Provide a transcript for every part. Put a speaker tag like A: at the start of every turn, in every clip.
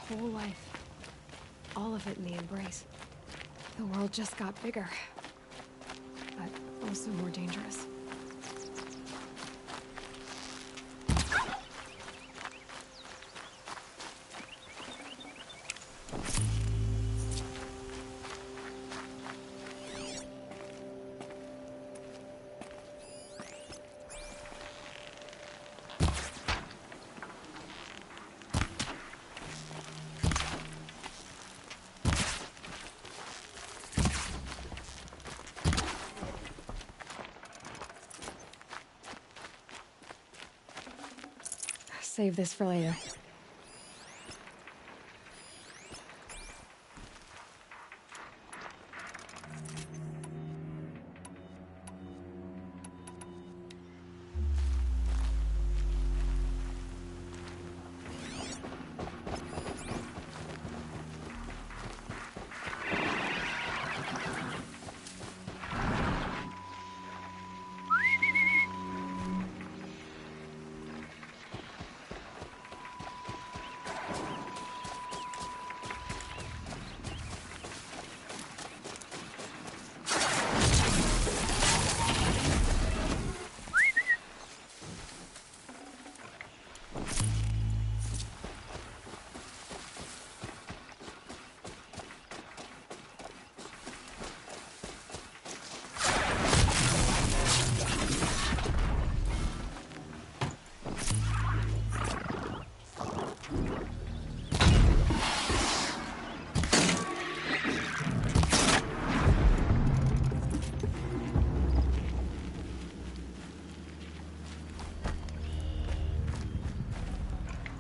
A: whole life. All of it in the embrace. The world just got bigger. But also more dangerous. Save this for later.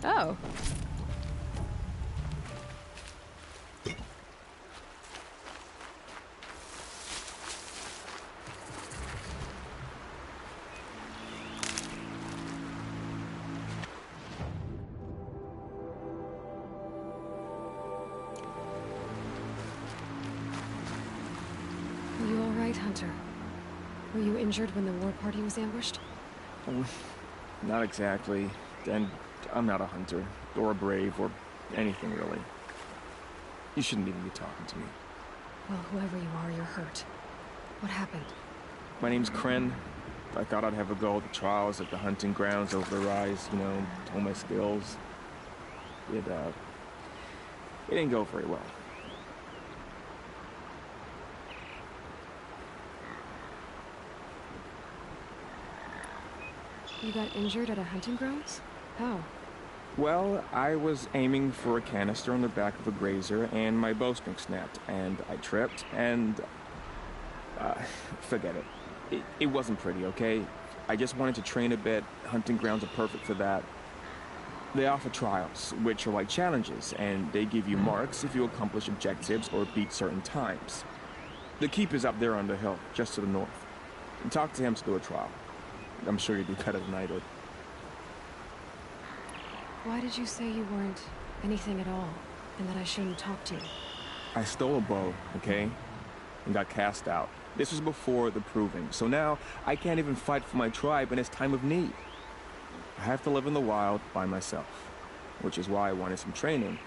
A: Oh. Are you all right, Hunter? Were you injured when the war party was ambushed?
B: Not exactly. And I'm not a hunter, or a brave, or anything really. You shouldn't even be talking to me.
A: Well, whoever you are, you're hurt. What happened?
B: My name's Kren. I thought I'd have a go at the trials at the hunting grounds over the rise, you know, hone my skills. It didn't go very well.
A: You got injured at a hunting grounds? How?
B: Well, I was aiming for a canister on the back of a grazer, and my bowstring snapped, and I tripped, and... forget it. It wasn't pretty, okay? I just wanted to train a bit. Hunting grounds are perfect for that. They offer trials, which are like challenges, and they give you marks if you accomplish objectives or beat certain times. The keep is up there on the hill, just to the north. Talk to him to do a trial. I'm sure you'd do better than I did.
A: Why did you say you weren't anything at all, and that I shouldn't talk to you?
B: I stole a bow, okay? And got cast out. This was before the proving, so now I can't even fight for my tribe in its time of need. I have to live in the wild by myself, which is why I wanted some training.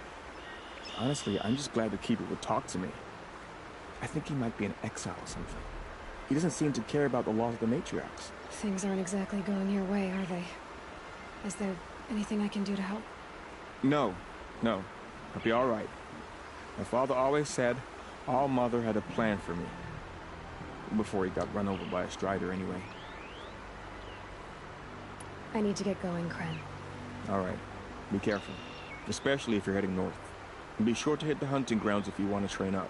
B: Honestly, I'm just glad the Keeper would talk to me. I think he might be in exile or something. He doesn't seem to care about the laws of the matriarchs.
A: Things aren't exactly going your way, are they? Is there anything I can do to help?
B: No. I'll be all right. My father always said All Mother had a plan for me. Before he got run over by a strider, anyway.
A: I need to get going, Kren.
B: All right. Be careful. Especially if you're heading north. And be sure to hit the hunting grounds if you want to train up.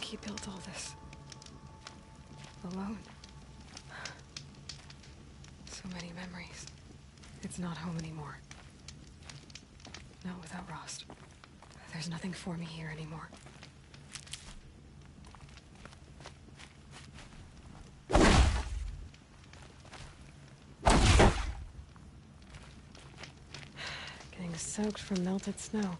A: He built all this alone. So many memories. It's not home anymore. Not without Rost. There's nothing for me here anymore. Getting soaked from melted snow.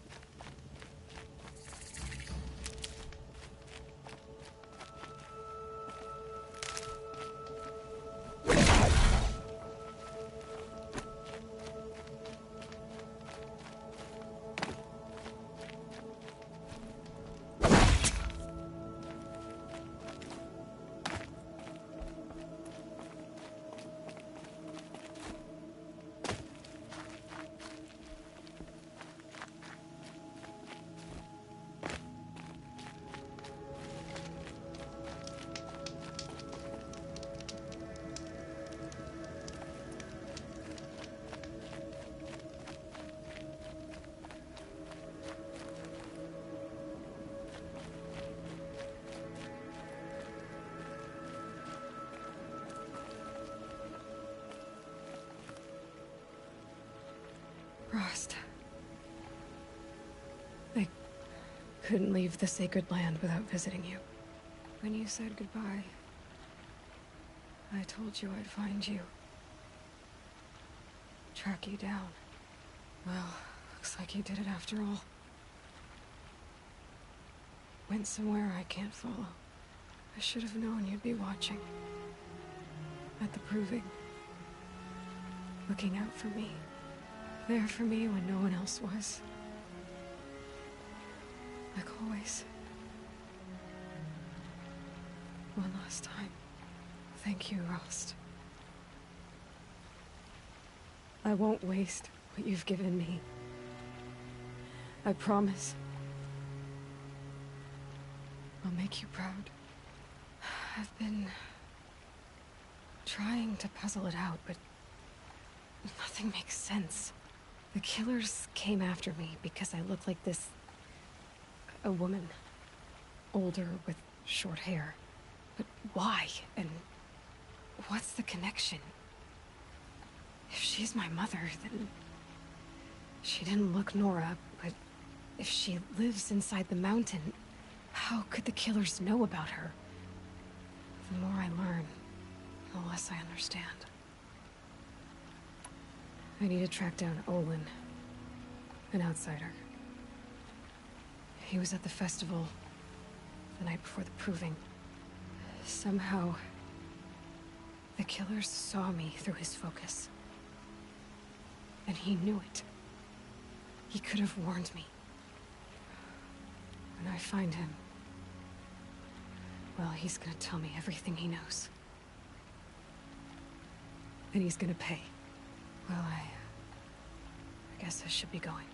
A: couldn't leave the sacred land without visiting you. When you said goodbye, I told you I'd find you. Track you down. Well, looks like you did it after all. Went somewhere I can't follow. I should have known you'd be watching. At the proving. Looking out for me. There for me when no one else was. Like always. One last time. Thank you, Rost. I won't waste what you've given me. I promise. I'll make you proud. I've been trying to puzzle it out, but nothing makes sense. The killers came after me because I look like this... a woman. Older with short hair. But why? And what's the connection? If she's my mother, then... She didn't look Nora, but if she lives inside the mountain, how could the killers know about her? The more I learn, the less I understand. I need to track down Olin, an outsider. He was at the festival the night before the proving. Somehow, the killers saw me through his focus. And he knew it. He could have warned me. When I find him, well, he's gonna tell me everything he knows. And he's gonna pay. Well, I guess I should be going.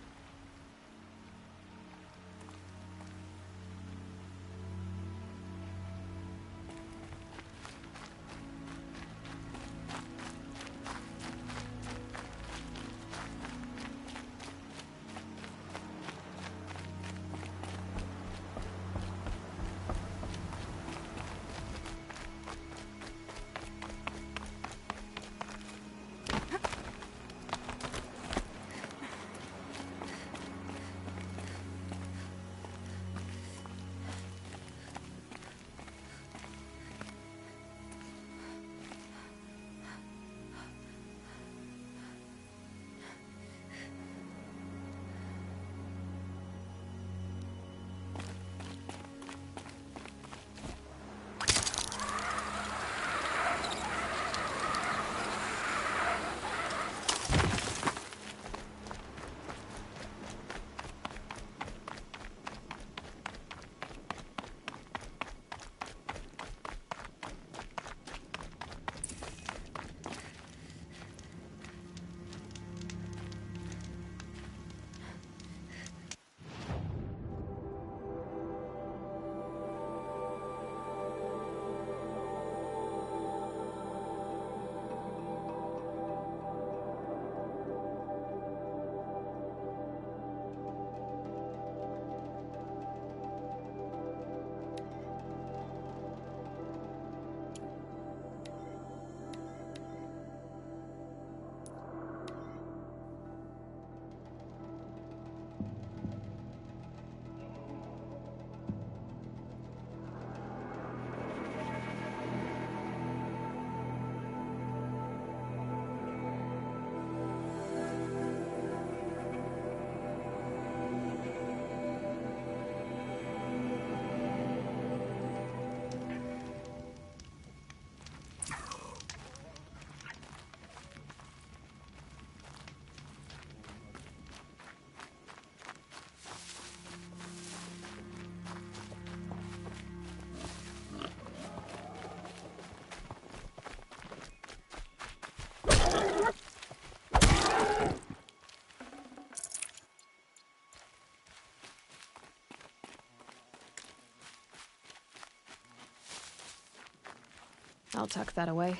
A: I'll tuck that away.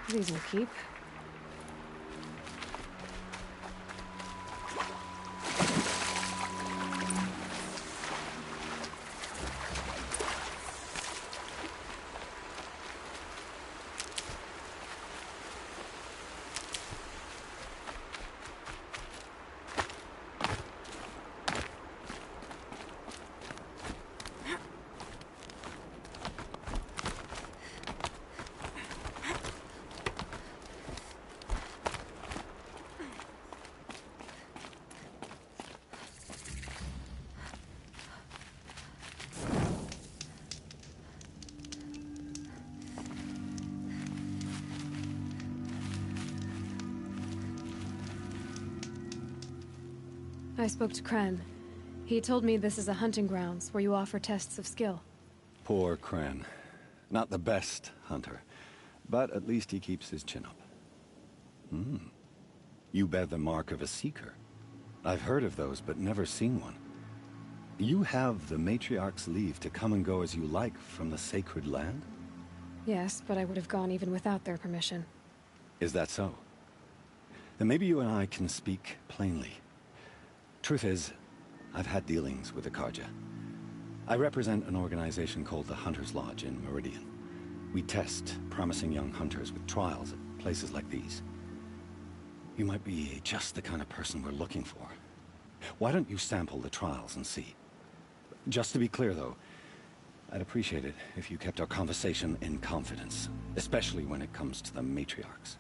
A: These will keep. I spoke to Kren. He told me this is a hunting grounds where you offer tests of skill.
C: Poor Kren. Not the best hunter, but at least he keeps his chin up. You bear the mark of a seeker. I've heard of those, but never seen one. You have the Matriarch's leave to come and go as you like from the sacred land?
A: Yes, but I would have gone even without their permission.
C: Is that so? Then maybe you and I can speak plainly. Truth is, I've had dealings with the Carja. I represent an organization called the Hunter's Lodge in Meridian. We test promising young hunters with trials at places like these. You might be just the kind of person we're looking for. Why don't you sample the trials and see? Just to be clear, though, I'd appreciate it if you kept our conversation in confidence, especially when it comes to the matriarchs.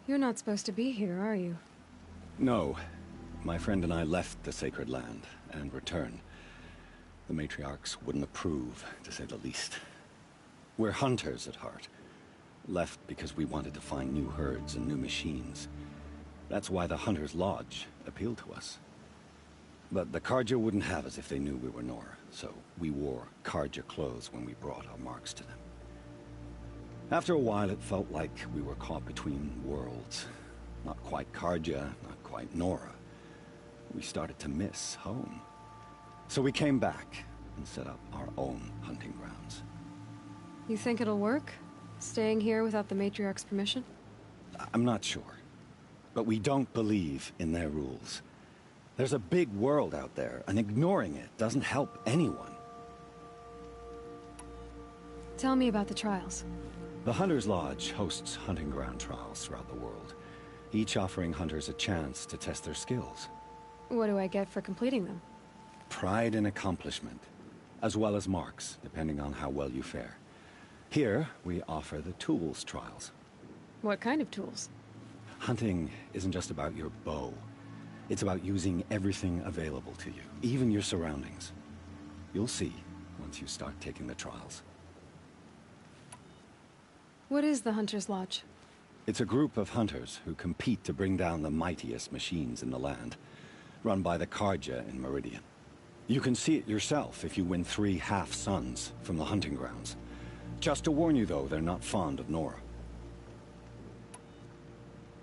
A: You're not supposed to be here, are you?
C: No. My friend and I left the sacred land and returned. The matriarchs wouldn't approve, to say the least. We're hunters at heart. Left because we wanted to find new herds and new machines. That's why the Hunter's Lodge appealed to us. But the Carja wouldn't have us if they knew we were Nora, so we wore Carja clothes when we brought our marks to them. After a while, it felt like we were caught between worlds. Not quite Carja, not quite Nora. We started to miss home. So we came back and set up our own hunting grounds.
A: You think it'll work? Staying here without the Matriarch's permission?
C: I'm not sure. But we don't believe in their rules. There's a big world out there, and ignoring it doesn't help anyone.
A: Tell me about the trials.
C: The Hunter's Lodge hosts hunting ground trials throughout the world, each offering hunters a chance to test their skills.
A: What do I get for completing them?
C: Pride in accomplishment, as well as marks, depending on how well you fare. Here, we offer the tools trials.
A: What kind of tools?
C: Hunting isn't just about your bow. It's about using everything available to you, even your surroundings. You'll see once you start taking the trials.
A: What is the Hunter's Lodge?
C: It's a group of hunters who compete to bring down the mightiest machines in the land, run by the Carja in Meridian. You can see it yourself if you win 3 half-suns from the hunting grounds. Just to warn you, though, they're not fond of Nora.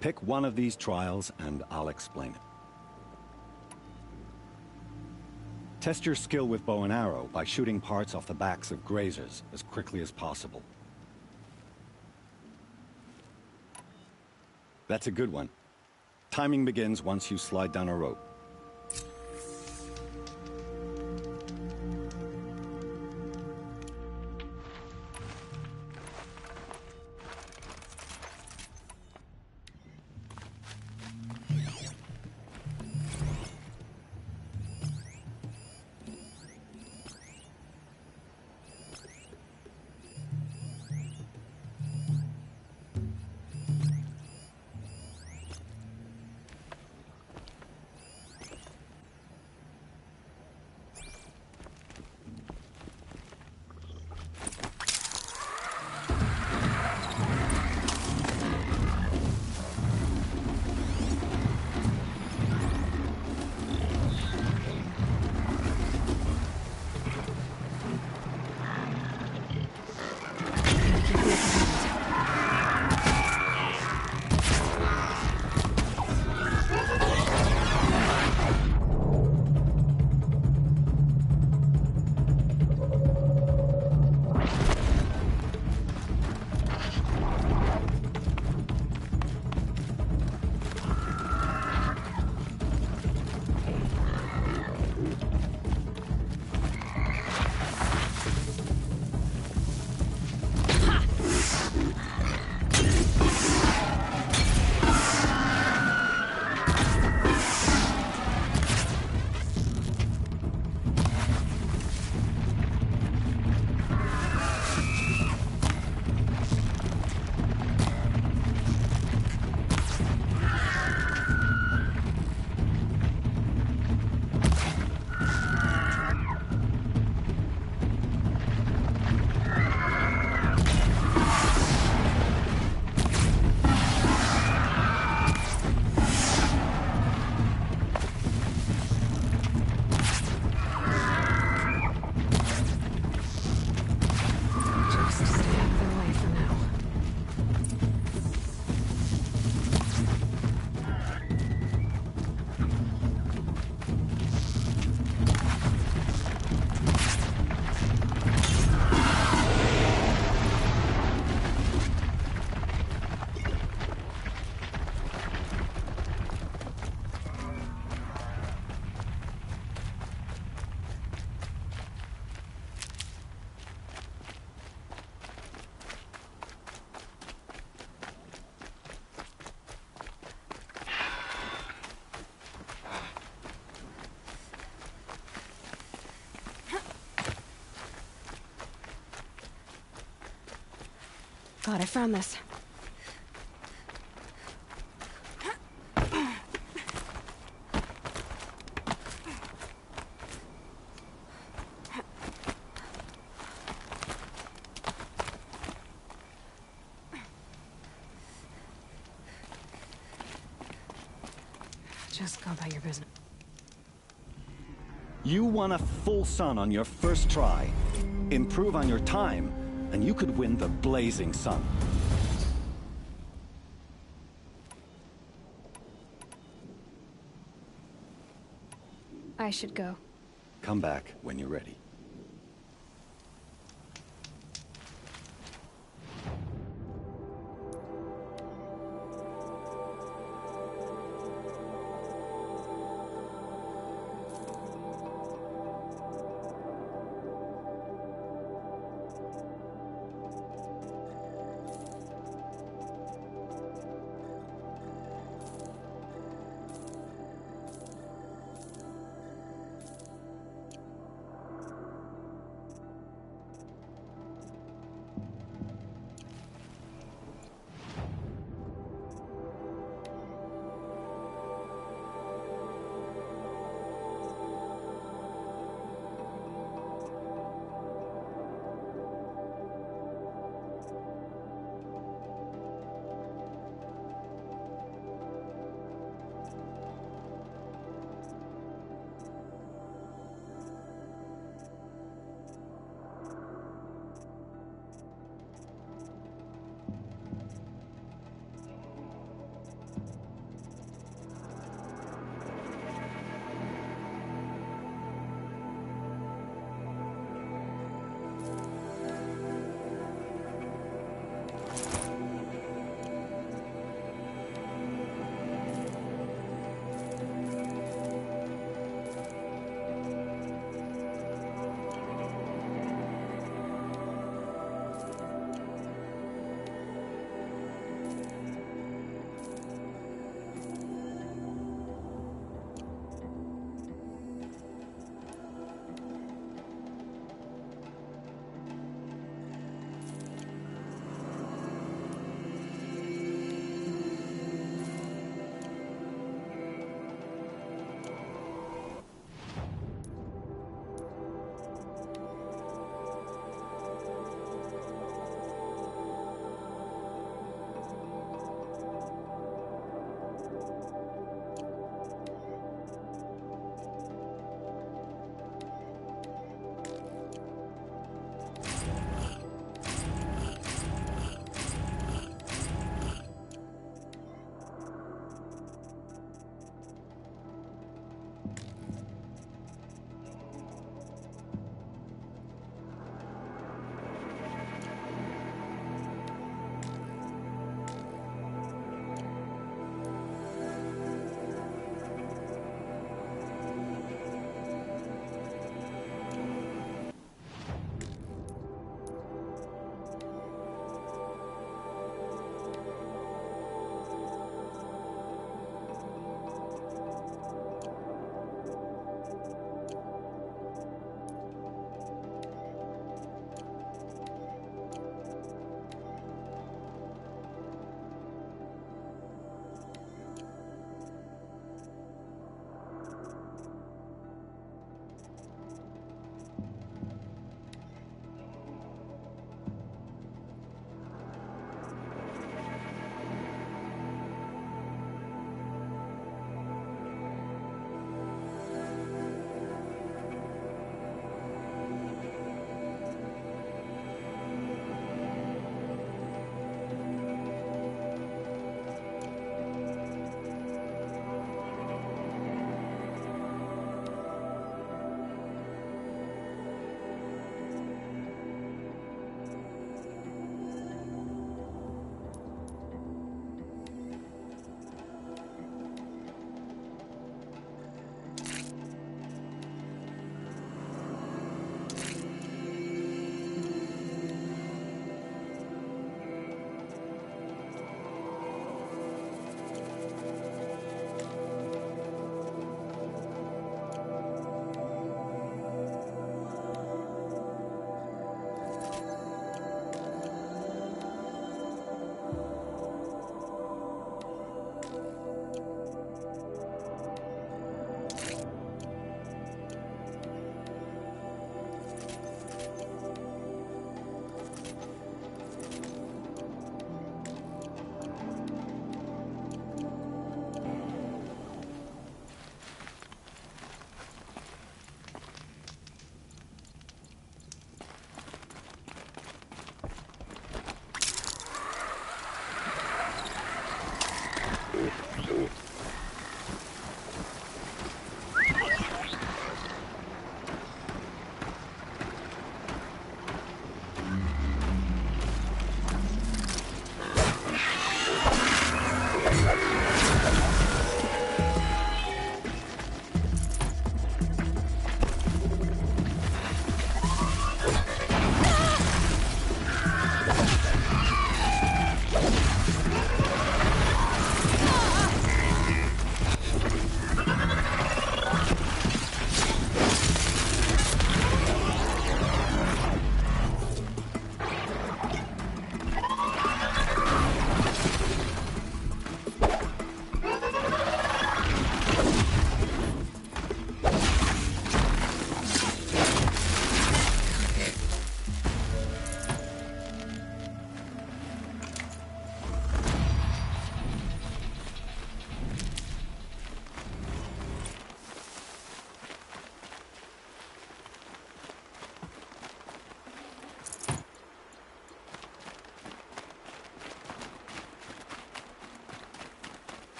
C: Pick one of these trials, and I'll explain it. Test your skill with bow and arrow by shooting parts off the backs of grazers as quickly as possible. That's a good one. Timing begins once you slide down a rope.
A: thought I found this. Just go about your business.
C: You won a full sun on your first try. Improve on your time, and you could win the Blazing Sun.
A: I should go.
C: Come back when you're ready.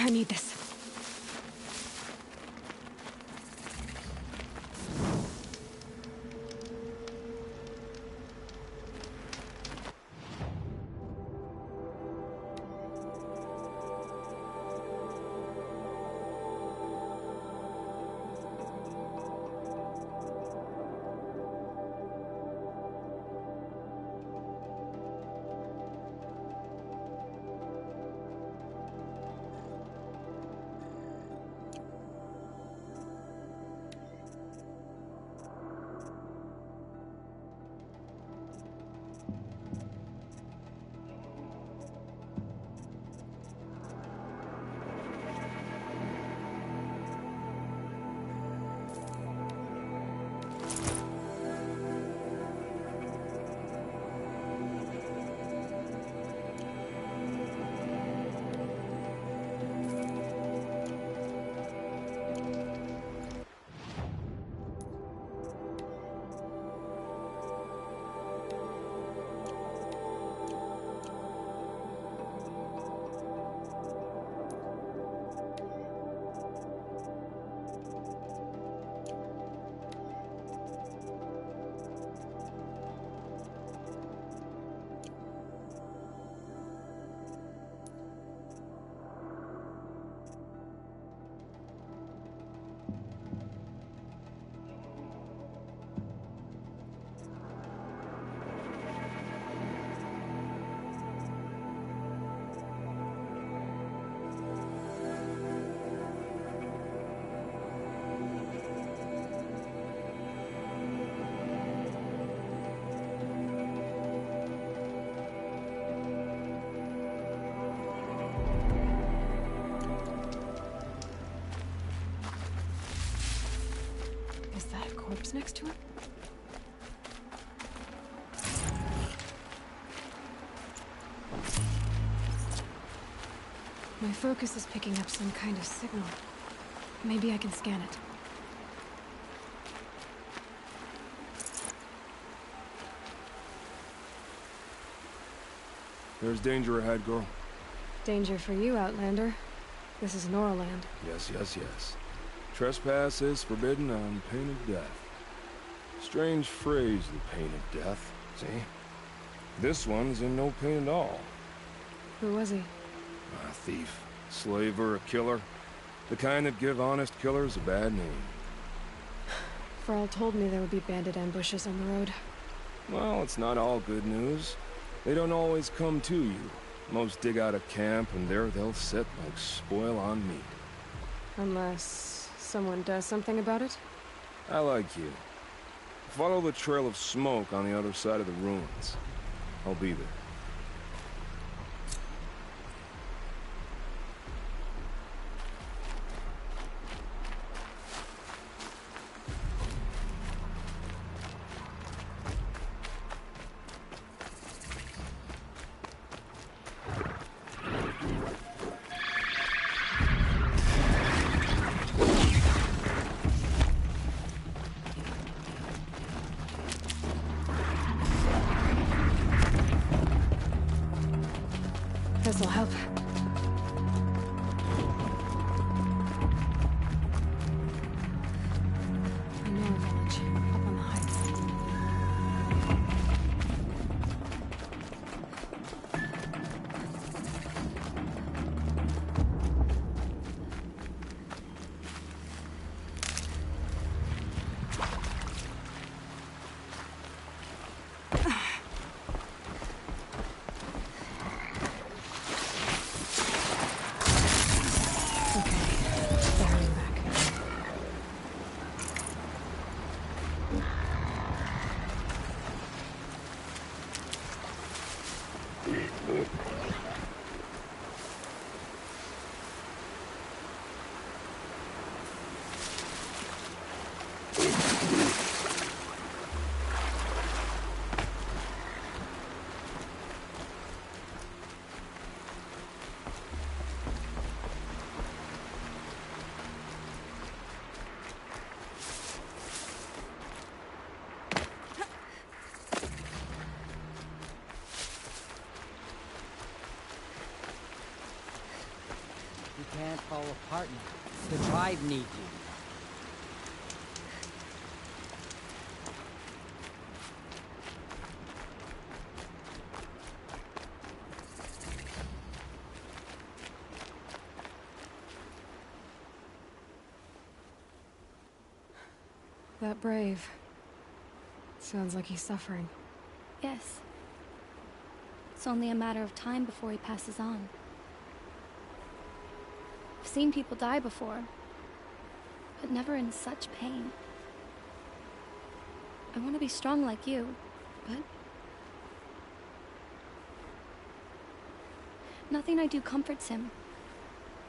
A: I need this. Is that a corpse next to it? My focus is picking up some kind of signal. Maybe I can scan it.
D: There's danger ahead, girl.
A: Danger for you, Outlander. This is Noraland.
D: Yes, yes, yes. Trespass is forbidden on pain of death. Strange phrase, the pain of death, see? This one's in no pain at all.
A: Who was he?
D: A thief, slaver, a killer. The kind that give honest killers a bad name.
A: Farrell told me there would be bandit ambushes on the road.
D: Well, it's not all good news. They don't always come to you. Most dig out a camp, and there they'll sit like spoil on meat.
A: Unless someone does something about it?
D: I like you. Follow the trail of smoke on the other side of the ruins. I'll be there.
E: You can't fall apart now. The tribe needs you.
A: That brave. Sounds like he's suffering.
F: Yes. It's only a matter of time before he passes on. I've seen people die before, but never in such pain. I want to be strong like you, but nothing I do comforts him.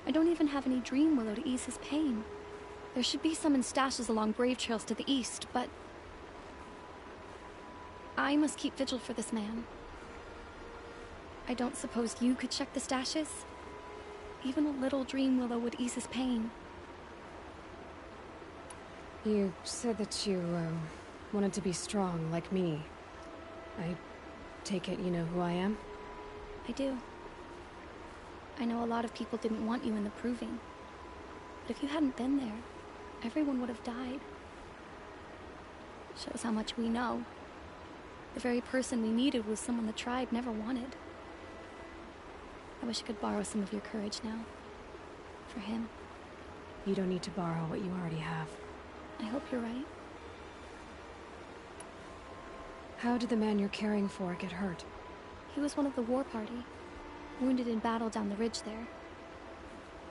F: I don't even have any dream willow to ease his pain. There should be some in stashes along brave trails to the east, but I must keep vigil for this man. I don't suppose you could check the stashes? Even a little dream willow would ease his pain.
A: You said that you, wanted to be strong, like me. I take it you know who I am?
F: I do. I know a lot of people didn't want you in the proving. But if you hadn't been there, everyone would have died. Shows how much we know. The very person we needed was someone the tribe never wanted. I wish I could borrow some of your courage now. For him.
A: You don't need to borrow what you already have.
F: I hope you're right.
A: How did the man you're caring for get hurt?
F: He was one of the war party, wounded in battle down the ridge there.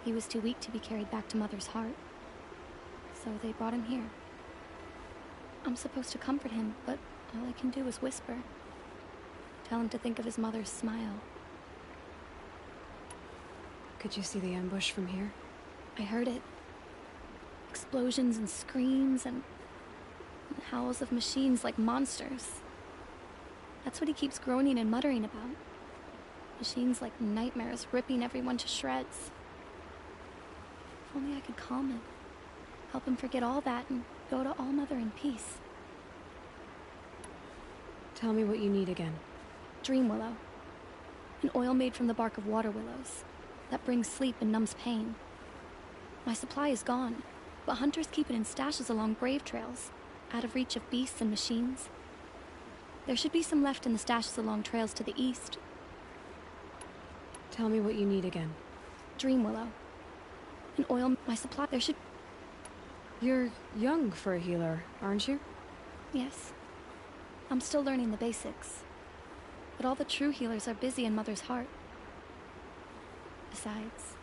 F: He was too weak to be carried back to Mother's heart. So they brought him here. I'm supposed to comfort him, but all I can do is whisper. Tell him to think of his mother's smile.
A: Could you see the ambush from here?
F: I heard it. Explosions and screams and howls of machines like monsters. That's what he keeps groaning and muttering about. Machines like nightmares ripping everyone to shreds. If only I could calm him. Help him forget all that and go to All Mother in peace.
A: Tell me what you need again.
F: Dream willow. An oil made from the bark of water willows that brings sleep and numbs pain. My supply is gone, but hunters keep it in stashes along brave trails, out of reach of beasts and machines. There should be some left in the stashes along trails to the east.
A: Tell me what you need again.
F: Dream willow. An oil, my supply, there should...
A: You're young for a healer, aren't you?
F: Yes. I'm still learning the basics. But all the true healers are busy in Mother's heart. Besides,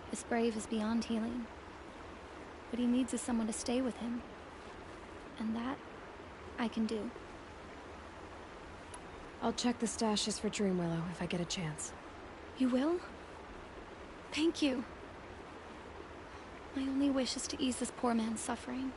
F: this brave is beyond healing. What he needs is someone to stay with him. And that, I can do.
A: I'll check the stashes for Dream Willow if I get a chance.
F: You will? Thank you. My only wish is to ease this poor man's suffering.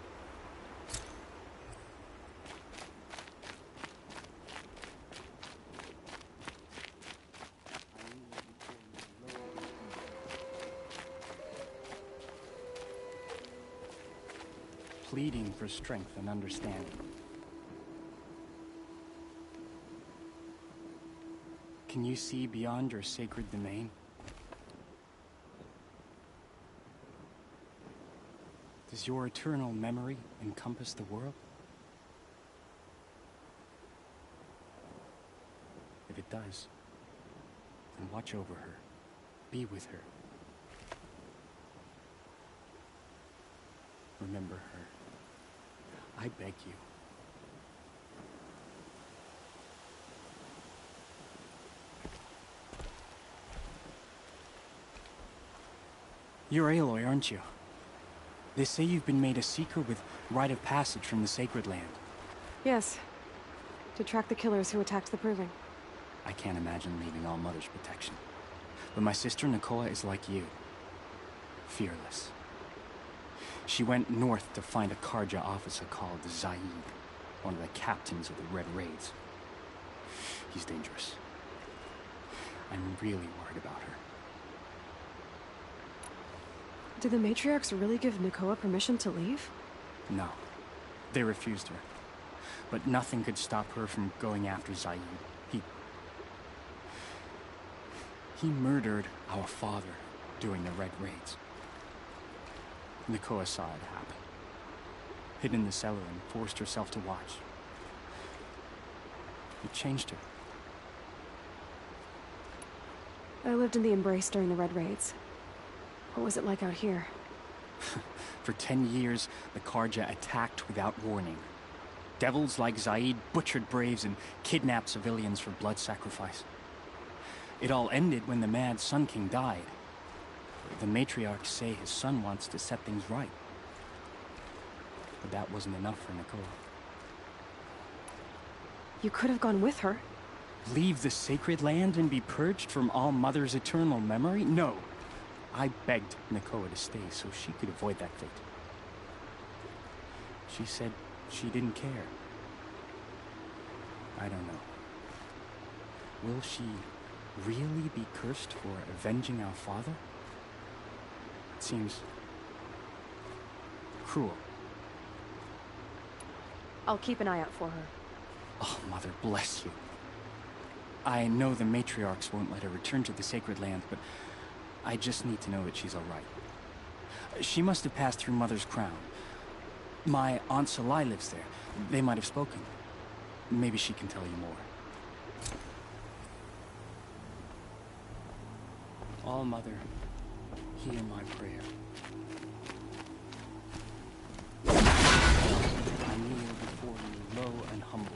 G: Pleading for strength and understanding. Can you see beyond your sacred domain? Does your eternal memory encompass the world? If it does, then watch over her. Be with her. Remember her. I beg you. You're Aloy, aren't you? They say you've been made a seeker with rite of passage from the Sacred Land.
A: Yes. To track the killers who attacked the Proving.
G: I can't imagine leaving All Mother's protection. But my sister Nakoa is like you. Fearless. She went north to find a Karja officer called Zaid, one of the captains of the Red Raids. He's dangerous. I'm really worried about her.
A: Did the matriarchs really give Nakoa permission to leave?
G: No. They refused her. But nothing could stop her from going after Zaid. He murdered our father. during the Red Raids. Nakoa saw it happen. Hid in the cellar and forced herself to watch. It changed her.
A: I lived in the Embrace during the Red Raids. What was it like out here?
G: For 10 years, the Karja attacked without warning. Devils like Zaid butchered braves and kidnapped civilians for blood sacrifice. It all ended when the Mad Sun King died. The matriarchs say his son wants to set things right. But that wasn't enough for Nakoa.
A: You could have gone with her.
G: Leave the sacred land and be purged from All Mother's eternal memory? No. I begged Nakoa to stay so she could avoid that fate. She said she didn't care. I don't know. Will she really be cursed for avenging our father? It seems cruel.
A: I'll keep an eye out for her.
G: Oh, Mother, bless you. I know the matriarchs won't let her return to the sacred land, but I just need to know that she's all right. She must have passed through Mother's crown. My Aunt Salai lives there. They might have spoken. Maybe she can tell you more. All Mother, hear my prayer. I kneel before you, low and humble.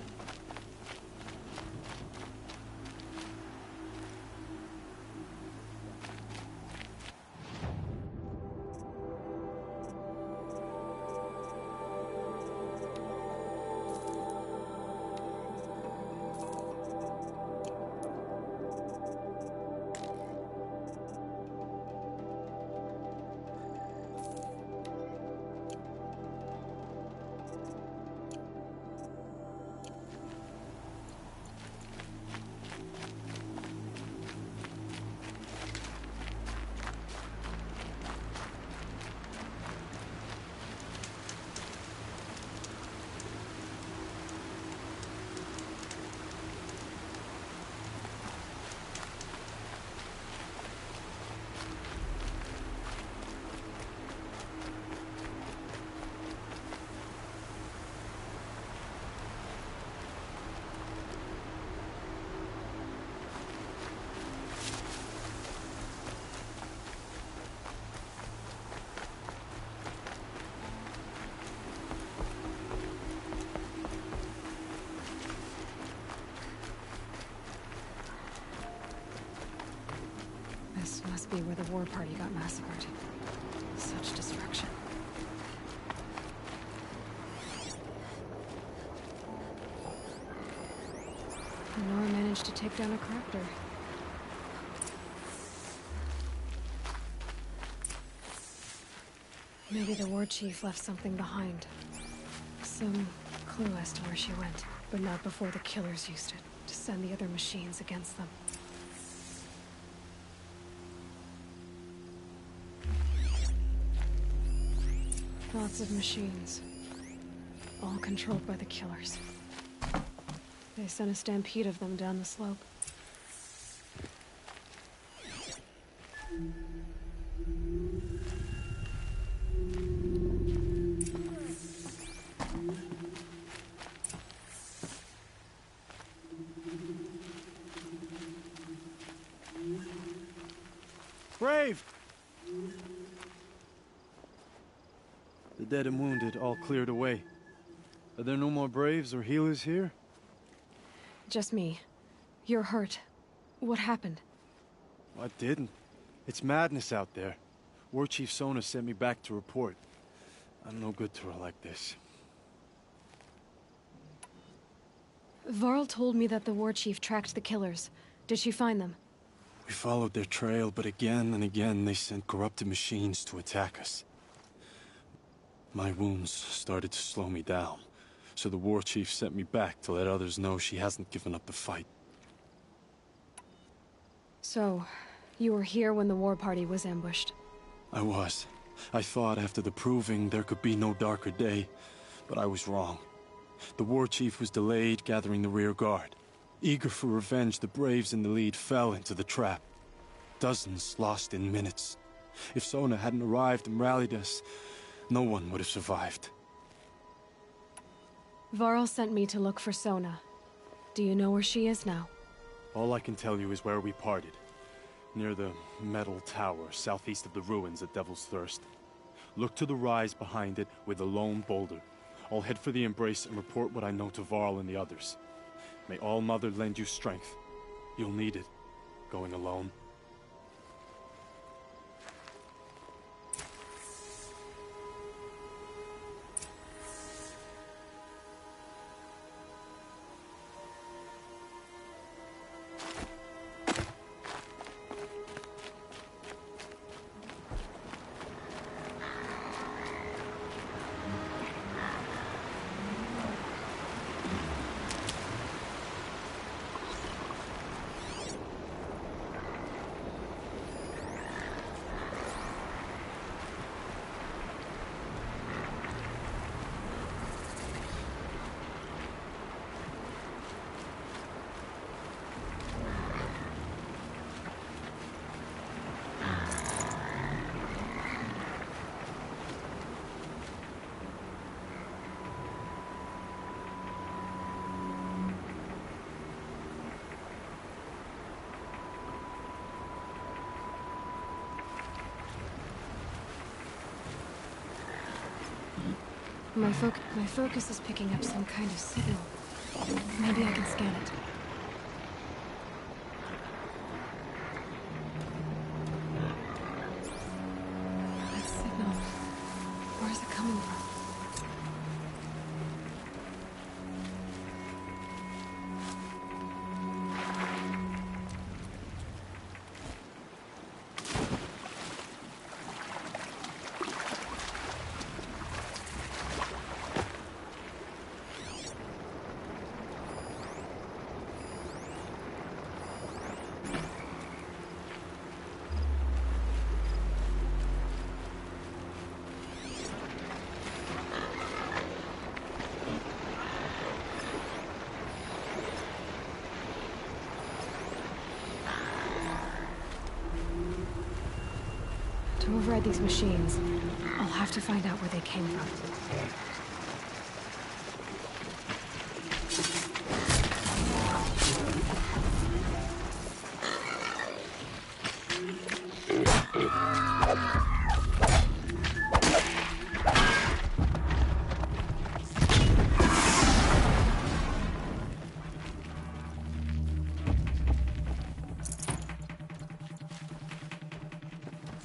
A: This must be where the war party got massacred. Such destruction. Nora managed to take down a crafter. Maybe the war chief left something behind. Some clue as to where she went, but not before the killers used it to send the other machines against them. Lots of machines, all controlled by the killers. They sent a stampede of them down the slope.
H: Brave! The dead and wounded all cleared away. Are there no more Braves or healers here?
A: Just me. You're hurt. What happened?
H: I didn't. It's madness out there. War Chief Sona sent me back to report. I'm no good to her like this.
A: Varl told me that the war chief tracked the killers. Did she find them?
H: We followed their trail, but again and again they sent corrupted machines to attack us. My wounds started to slow me down, so the war chief sent me back to let others know she hasn't given up the fight.
A: So, you were here when the war party was ambushed?
H: I was. I thought after the proving there could be no darker day, but I was wrong. The war chief was delayed gathering the rear guard. Eager for revenge, the Braves in the lead fell into the trap. Dozens lost in minutes. If Sona hadn't arrived and rallied us, no one would have survived.
A: Varl sent me to look for Sona. Do you know where she is now?
H: All I can tell you is where we parted. Near the metal tower, southeast of the ruins at Devil's Thirst. Look to the rise behind it with a lone boulder. I'll head for the Embrace and report what I know to Varl and the others. May All Mother lend you strength. You'll need it, going alone.
A: My focus is picking up some kind of signal. Maybe I can scan it. That signal, where is it coming from? To override these machines, I'll have to find out where they came from.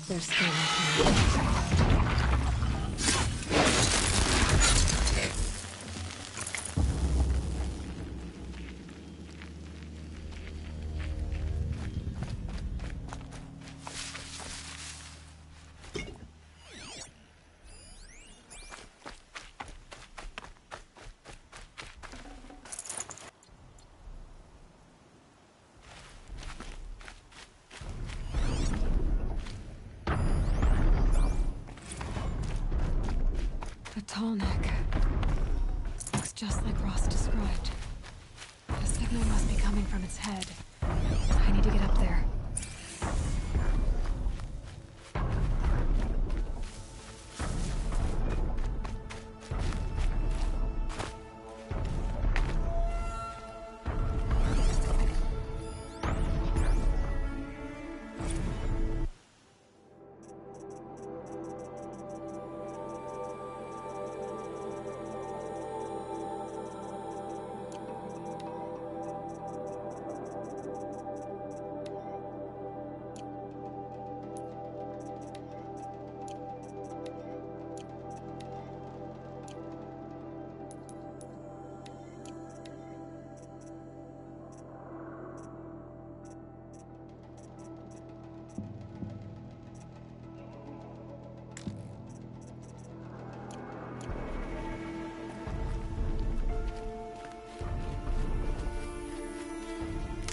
A: They're scanning. A tall neck. Looks just like Ross described. The signal must be coming from its head. I need to get up there.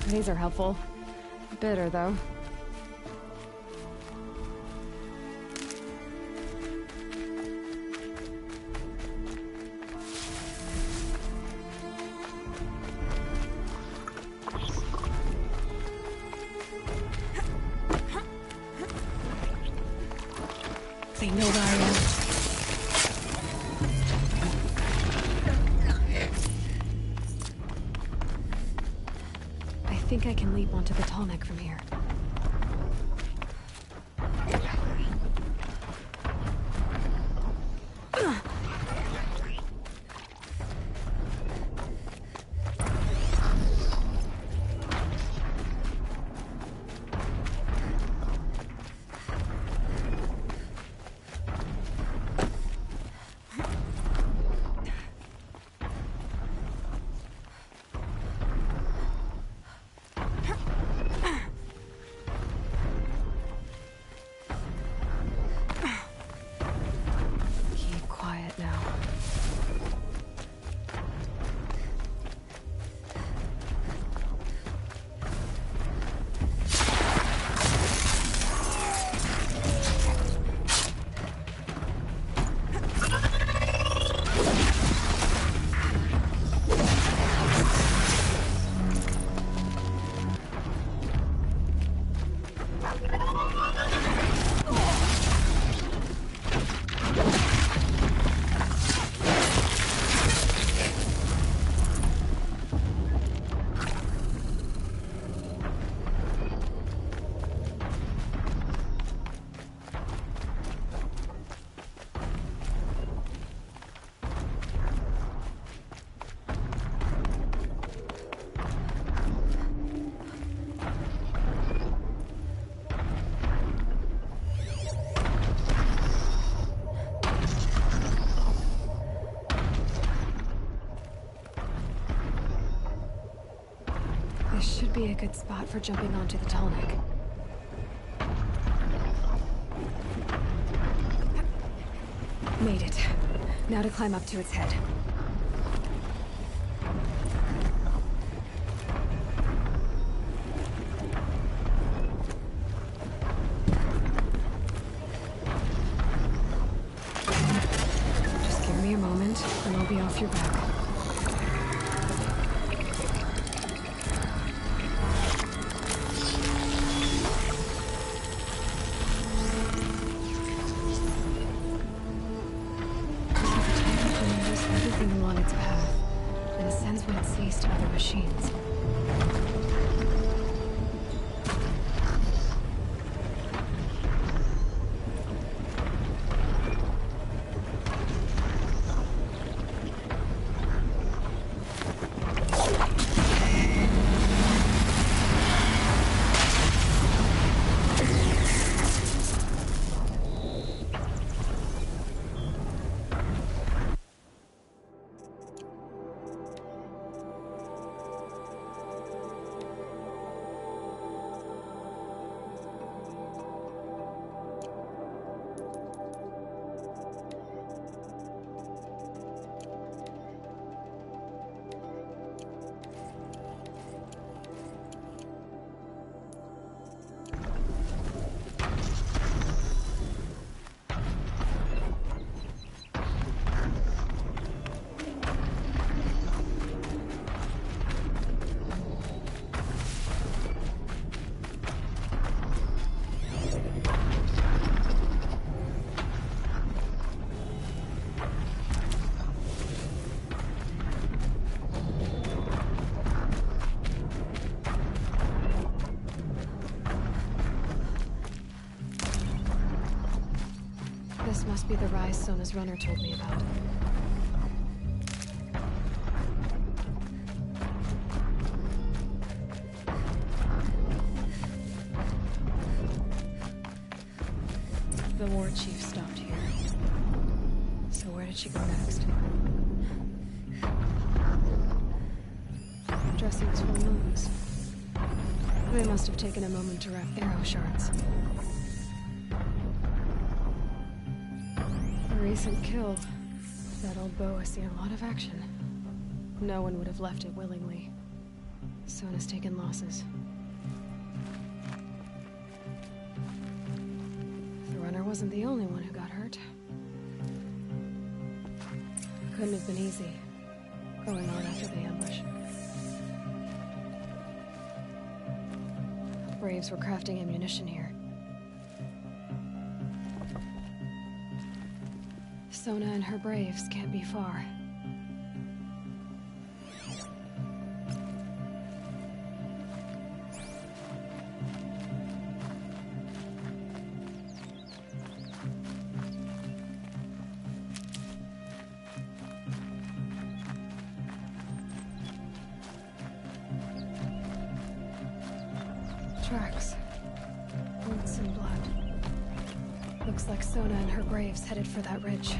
A: These are helpful. Bitter, though. they know where I am. I think I can leap onto the tall neck from here. Keep quiet now. This should be a good spot for jumping onto the tall neck. Made it. Now to climb up to its head. Just give me a moment, and I'll be off your back. Everything along its path, and it sends what it sees to other machines. This must be the rise Sona's runner told me about. The war chief stopped here. So where did she go next? Dressings for wounds. They must have taken a moment to wrap arrow shards. A recent kill. That old bow has seen a lot of action. No one would have left it willingly. Sona's taken losses. The runner wasn't the only one who got hurt. Couldn't have been easy, going on after the ambush. Braves were crafting ammunition here. Sona and her braves can't be far. Tracks. Roots and blood. Looks like Sona and her braves headed for that ridge.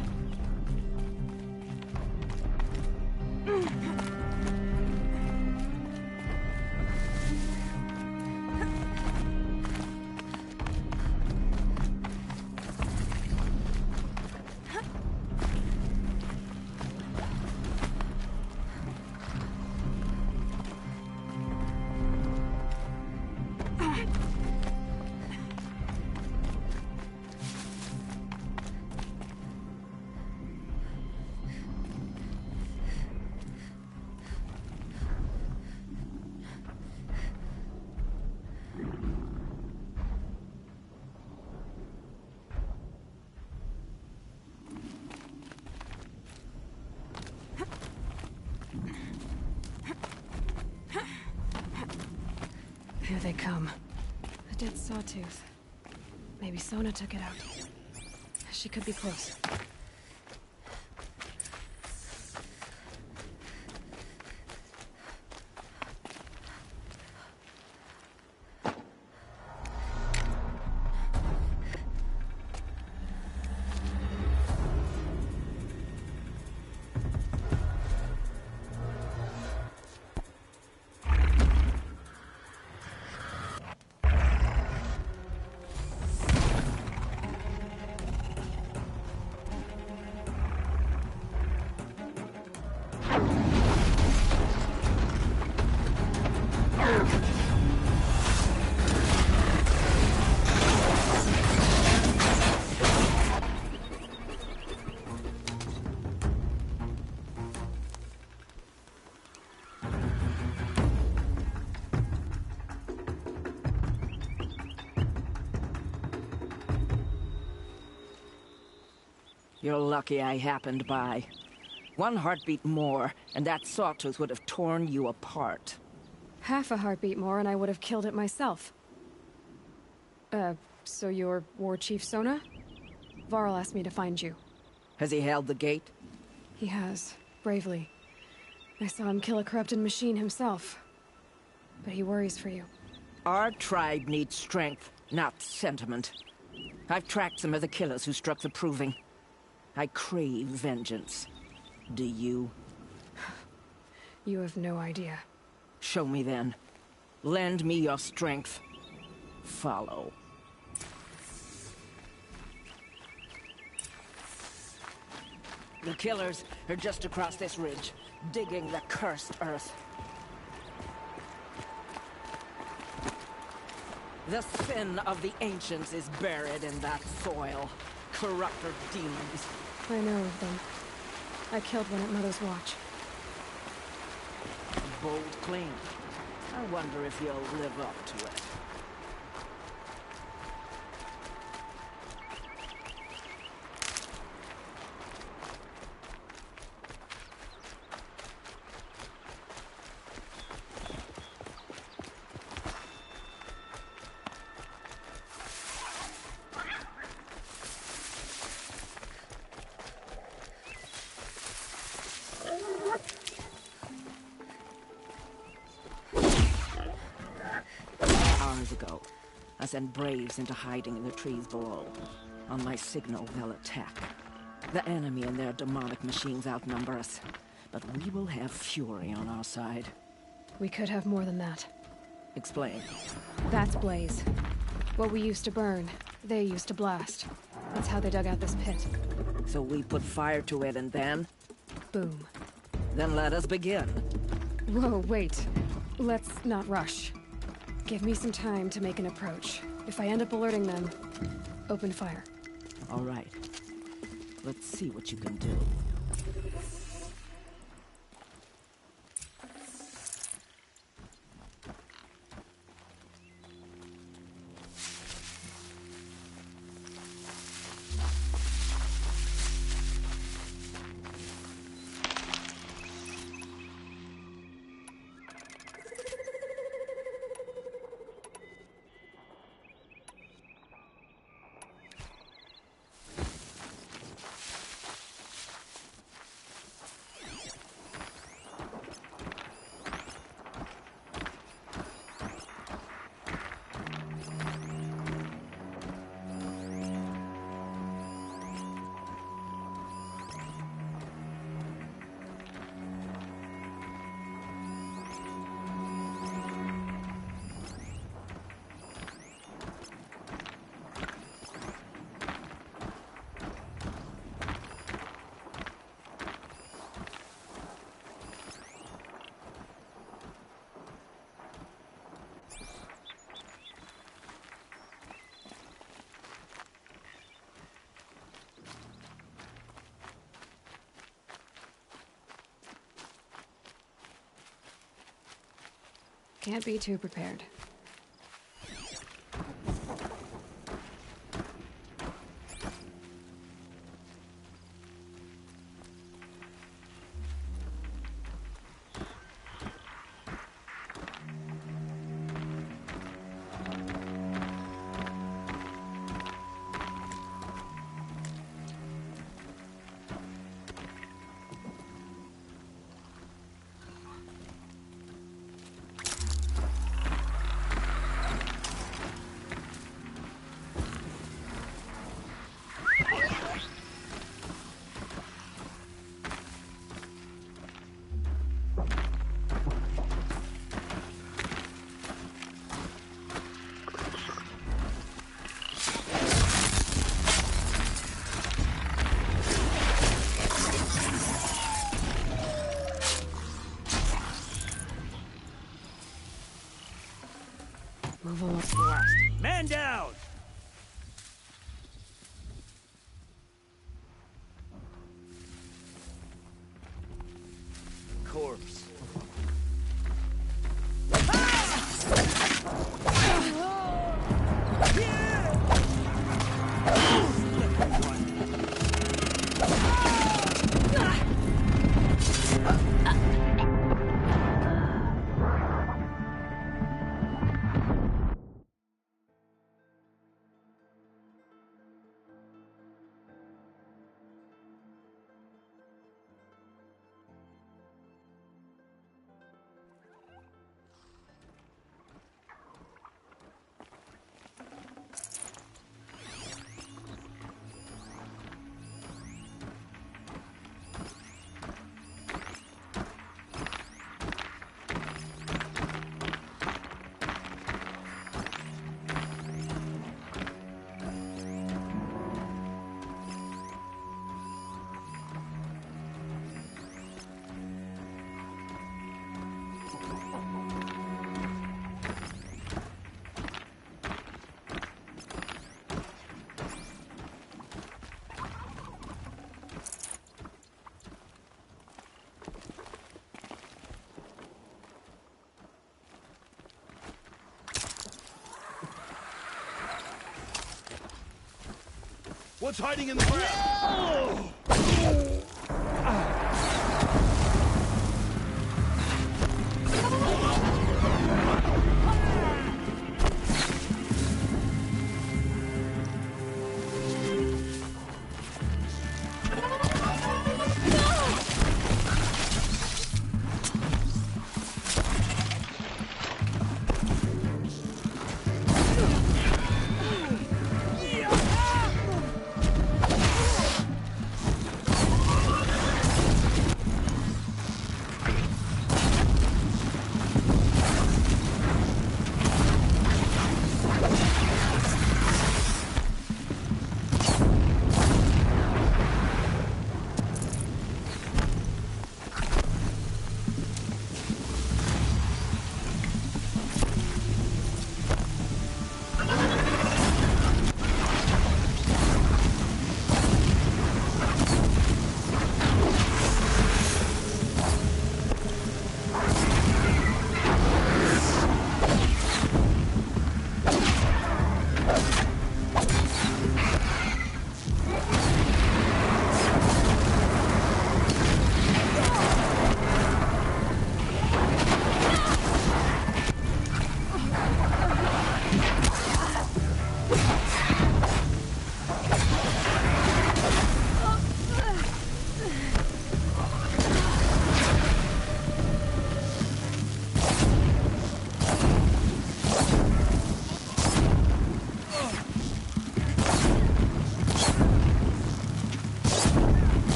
A: Here they come. A dead sawtooth. Maybe Sona took it out. She could be close.
I: You're lucky I happened by. One heartbeat more, and that sawtooth would have torn you apart.
A: Half a heartbeat more and I would have killed it myself. So you're War Chief Sona? Varl asked me to find you.
I: Has he held the gate?
A: He has, bravely. I saw him kill a corrupted machine himself. But he worries for you.
I: Our tribe needs strength, not sentiment. I've tracked some of the killers who struck the Proving. I crave vengeance. Do you?
A: You have no idea.
I: Show me then. Lend me your strength. Follow. The killers are just across this ridge, digging the cursed earth. The sin of the ancients is buried in that soil. Corrupter demons.
A: I know of them. I killed one at Mother's Watch.
I: A bold claim. I wonder if you'll live up to it. Hours ago, I sent braves into hiding in the trees below. On my signal, they'll attack. The enemy and their demonic machines outnumber us, but we will have fury on our side.
A: We could have more than that.
I: Explain.
A: That's Blaze. What we used to burn, they used to blast. That's how they dug out this pit.
I: So we put fire to it and then?
A: Boom.
I: Then let us begin.
A: Whoa, wait. Let's not rush. Give me some time to make an approach. If I end up alerting them, open fire.
I: All right. Let's see what you can do.
A: Can't be too prepared. Move along.
J: Man down! Corpse.
D: What's hiding in the ground?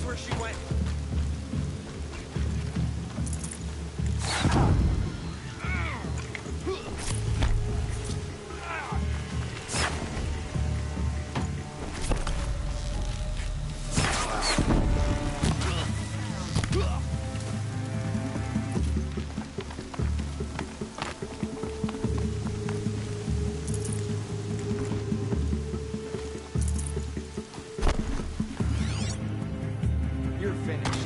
J: Where she went. finished.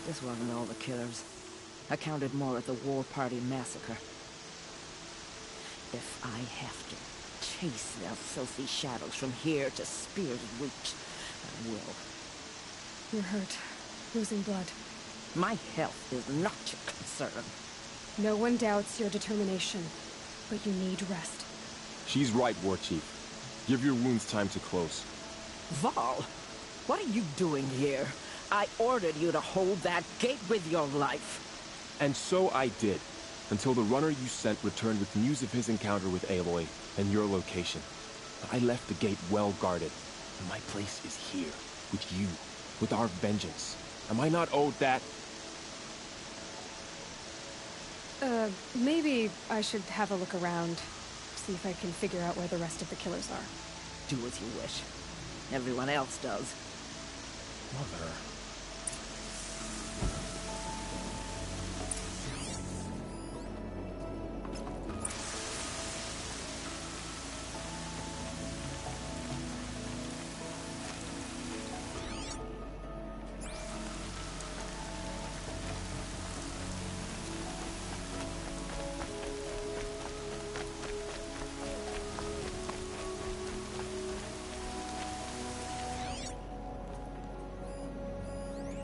I: This wasn't all the killers. I counted more at the War Party massacre. If I have to chase their filthy shadows from here to Spear's Reach, I will.
A: You're hurt. Losing blood.
I: My health is not your concern.
A: No one doubts your determination, but you need rest.
D: She's right, War Chief. Give your wounds time to close.
I: Val, what are you doing here? I ordered you to hold that gate with your life.
D: And so I did, until the runner you sent returned with news of his encounter with Aloy and your location. I left the gate well guarded, and my place is here, with you, with our vengeance. Am I not owed that?
A: Maybe I should have a look around, see if I can figure out where the rest of the killers are.
I: Do as you wish. Everyone else does.
D: Mother.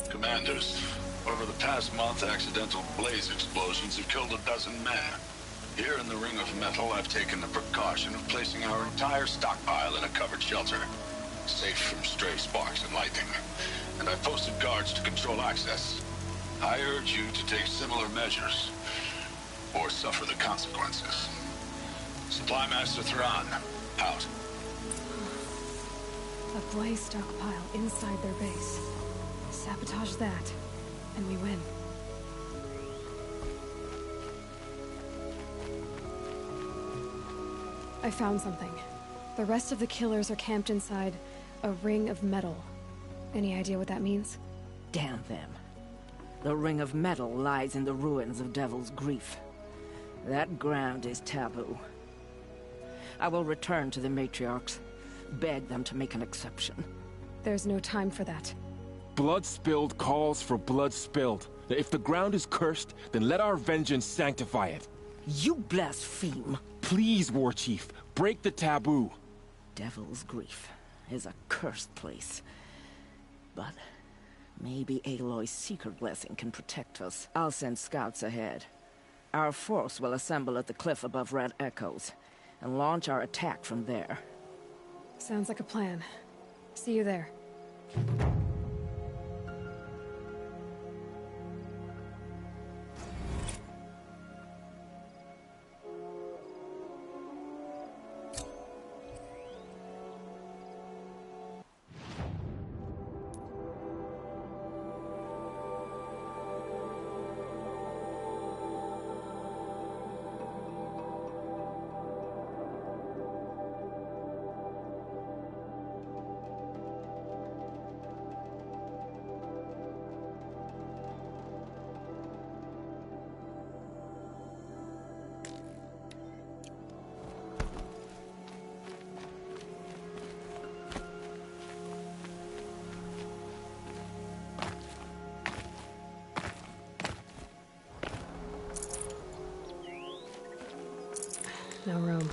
K: Commanders, over the past month, accidental blaze explosions have killed 12 men. Here in the Ring of Metal, I've taken the precaution of placing our entire stockpile in a covered shelter, safe from stray sparks and lightning. And I've posted guards to control access. I urge you to take similar measures, or suffer the consequences. Supply Master Thrawn, out.
A: A blaze stockpile inside their base. Sabotage that, and we win. I found something. The rest of the killers are camped inside a ring of metal. Any idea what that means?
I: Damn them. The Ring of Metal lies in the ruins of Devil's Grief. That ground is taboo. I will return to the matriarchs, beg them to make an exception.
A: There's no time for that.
D: Blood spilled calls for blood spilled. If the ground is cursed, then let our vengeance sanctify it.
I: You blaspheme.
D: Please, War Chief, break the taboo.
I: Devil's Grief is a cursed place. But maybe Aloy's secret blessing can protect us. I'll send scouts ahead. Our force will assemble at the cliff above Red Echoes, and launch our attack from there.
A: Sounds like a plan. See you there. No room.